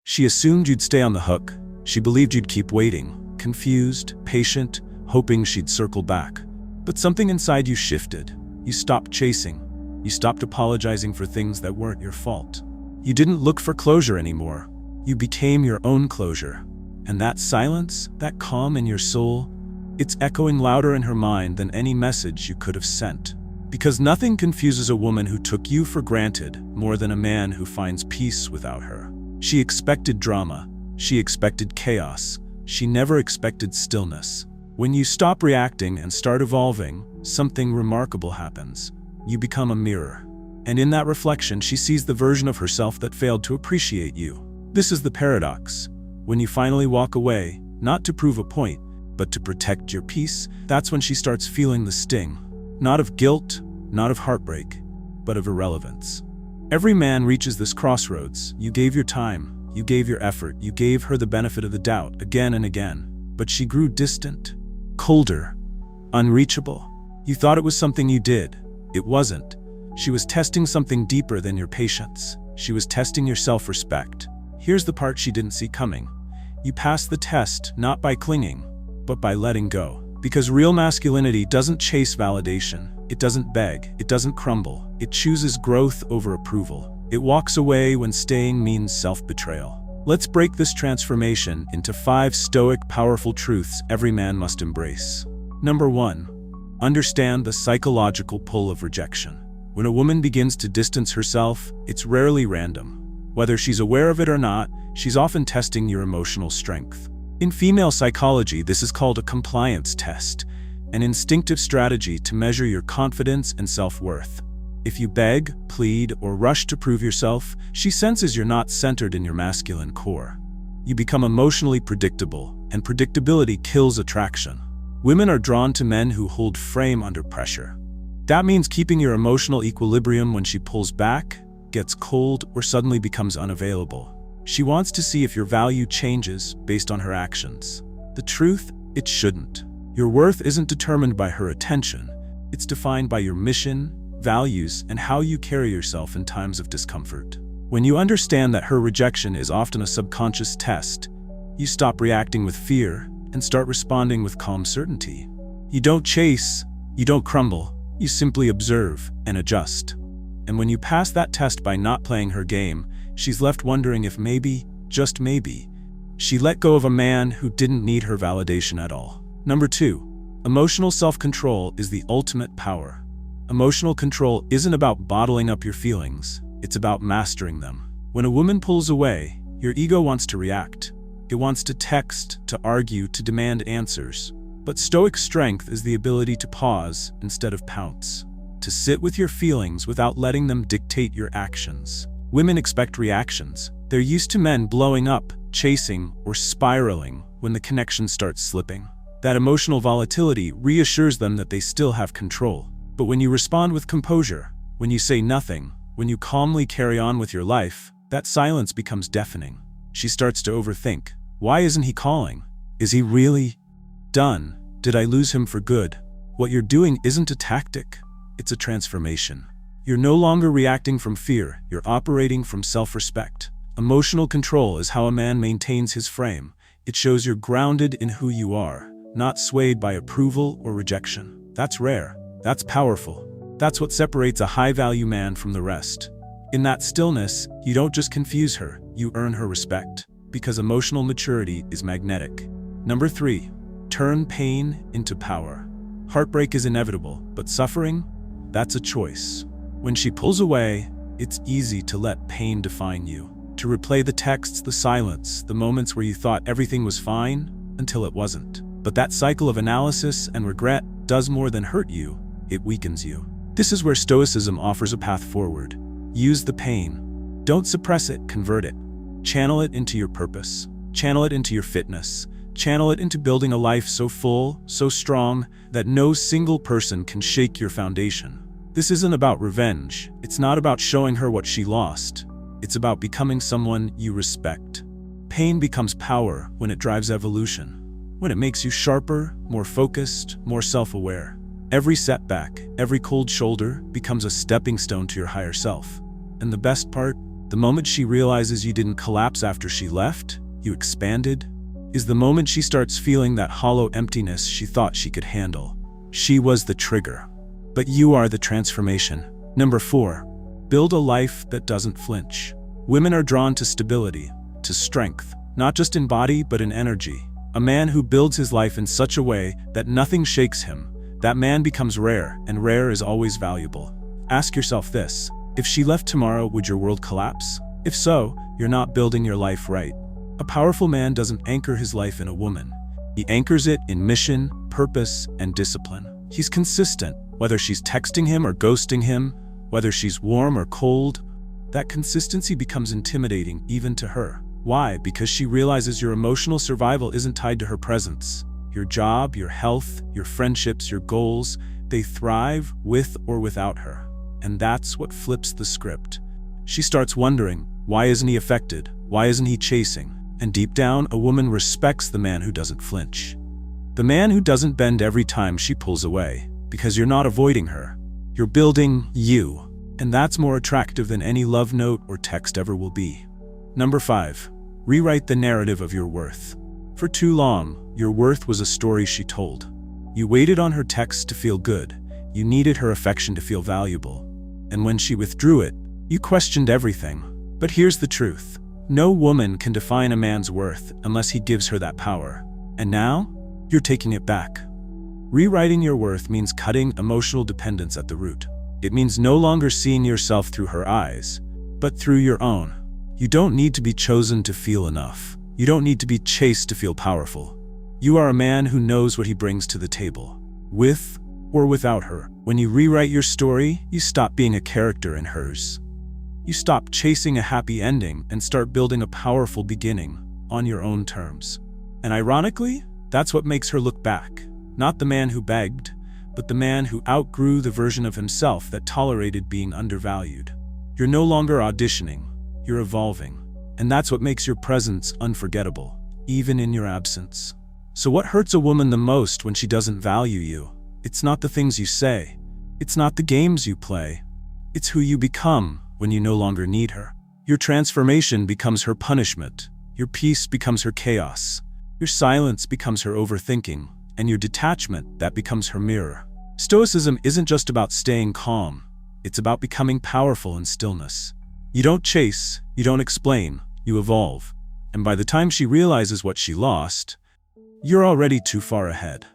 She assumed you'd stay on the hook. She believed you'd keep waiting, confused, patient, hoping she'd circle back. But something inside you shifted. You stopped chasing. You stopped apologizing for things that weren't your fault. You didn't look for closure anymore. You became your own closure. And that silence, that calm in your soul, it's echoing louder in her mind than any message you could have sent. Because nothing confuses a woman who took you for granted more than a man who finds peace without her. She expected drama. She expected chaos. She never expected stillness. When you stop reacting and start evolving, something remarkable happens. You become a mirror. And in that reflection, she sees the version of herself that failed to appreciate you. This is the paradox. When you finally walk away, not to prove a point, but to protect your peace, that's when she starts feeling the sting. Not of guilt, not of heartbreak, but of irrelevance. Every man reaches this crossroads. You gave your time, you gave your effort, you gave her the benefit of the doubt again and again. But she grew distant, colder, unreachable. You thought it was something you did. It wasn't. She was testing something deeper than your patience. She was testing your self-respect. Here's the part she didn't see coming. You passed the test not by clinging, but by letting go. Because real masculinity doesn't chase validation. It doesn't beg. It doesn't crumble. It chooses growth over approval. It walks away when staying means self-betrayal. Let's break this transformation into 5 Stoic, powerful truths every man must embrace. Number 1. Understand the psychological pull of rejection. When a woman begins to distance herself, it's rarely random. Whether she's aware of it or not, she's often testing your emotional strength. In female psychology, this is called a compliance test, an instinctive strategy to measure your confidence and self-worth. If you beg, plead, or rush to prove yourself, she senses you're not centered in your masculine core. You become emotionally predictable, and predictability kills attraction. Women are drawn to men who hold firm under pressure. That means keeping your emotional equilibrium when she pulls back, gets cold, or suddenly becomes unavailable. She wants to see if your value changes based on her actions. The truth, it shouldn't. Your worth isn't determined by her attention. It's defined by your mission, values, and how you carry yourself in times of discomfort. When you understand that her rejection is often a subconscious test, you stop reacting with fear and start responding with calm certainty. You don't chase, you don't crumble, you simply observe and adjust. And when you pass that test by not playing her game, she's left wondering if maybe, just maybe, she let go of a man who didn't need her validation at all. Number 2. Emotional self-control is the ultimate power. Emotional control isn't about bottling up your feelings, it's about mastering them. When a woman pulls away, your ego wants to react. It wants to text, to argue, to demand answers. But Stoic strength is the ability to pause instead of pounce. To sit with your feelings without letting them dictate your actions. Women expect reactions. They're used to men blowing up, chasing, or spiraling when the connection starts slipping. That emotional volatility reassures them that they still have control. But when you respond with composure, when you say nothing, when you calmly carry on with your life, that silence becomes deafening. She starts to overthink. Why isn't he calling? Is he really done? Did I lose him for good? What you're doing isn't a tactic. It's a transformation. You're no longer reacting from fear, you're operating from self-respect. Emotional control is how a man maintains his frame. It shows you're grounded in who you are, not swayed by approval or rejection. That's rare. That's powerful. That's what separates a high-value man from the rest. In that stillness, you don't just confuse her, you earn her respect. Because emotional maturity is magnetic. Number 3. Turn pain into power. Heartbreak is inevitable, but suffering? That's a choice. When she pulls away, it's easy to let pain define you. To replay the texts, the silence, the moments where you thought everything was fine until it wasn't. But that cycle of analysis and regret does more than hurt you, it weakens you. This is where Stoicism offers a path forward. Use the pain. Don't suppress it, convert it. Channel it into your purpose. Channel it into your fitness. Channel it into building a life so full, so strong, that no single person can shake your foundation. This isn't about revenge. It's not about showing her what she lost. It's about becoming someone you respect. Pain becomes power when it drives evolution. When it makes you sharper, more focused, more self-aware. Every setback, every cold shoulder becomes a stepping stone to your higher self. And the best part? The moment she realizes you didn't collapse after she left, you expanded, is the moment she starts feeling that hollow emptiness she thought she could handle. She was the trigger, but you are the transformation. Number 4, build a life that doesn't flinch. Women are drawn to stability, to strength, not just in body but in energy. A man who builds his life in such a way that nothing shakes him, that man becomes rare, and rare is always valuable. Ask yourself this: if she left tomorrow, would your world collapse? If so, you're not building your life right. A powerful man doesn't anchor his life in a woman. He anchors it in mission, purpose, and discipline. He's consistent, whether she's texting him or ghosting him, whether she's warm or cold. That consistency becomes intimidating even to her. Why? Because she realizes your emotional survival isn't tied to her presence. Your job, your health, your friendships, your goals, they thrive with or without her. And that's what flips the script. She starts wondering, why isn't he affected? Why isn't he chasing? And deep down, a woman respects the man who doesn't flinch. The man who doesn't bend every time she pulls away. Because you're not avoiding her. You're building you. And that's more attractive than any love note or text ever will be. Number 5, rewrite the narrative of your worth. For too long, your worth was a story she told. You waited on her texts to feel good. You needed her affection to feel valuable. And when she withdrew it, you questioned everything. But here's the truth. No woman can define a man's worth unless he gives her that power. And now, you're taking it back. Rewriting your worth means cutting emotional dependence at the root. It means no longer seeing yourself through her eyes, but through your own. You don't need to be chosen to feel enough. You don't need to be chased to feel powerful. You are a man who knows what he brings to the table, with or without her. When you rewrite your story, you stop being a character in hers. You stop chasing a happy ending and start building a powerful beginning on your own terms. And ironically, that's what makes her look back. Not the man who begged, but the man who outgrew the version of himself that tolerated being undervalued. You're no longer auditioning, you're evolving. And that's what makes your presence unforgettable, even in your absence. So what hurts a woman the most when she doesn't value you? It's not the things you say. It's not the games you play. It's who you become when you no longer need her. Your transformation becomes her punishment. Your peace becomes her chaos. Your silence becomes her overthinking. And your detachment, that becomes her mirror. Stoicism isn't just about staying calm. It's about becoming powerful in stillness. You don't chase, you don't explain, you evolve. And by the time she realizes what she lost, you're already too far ahead.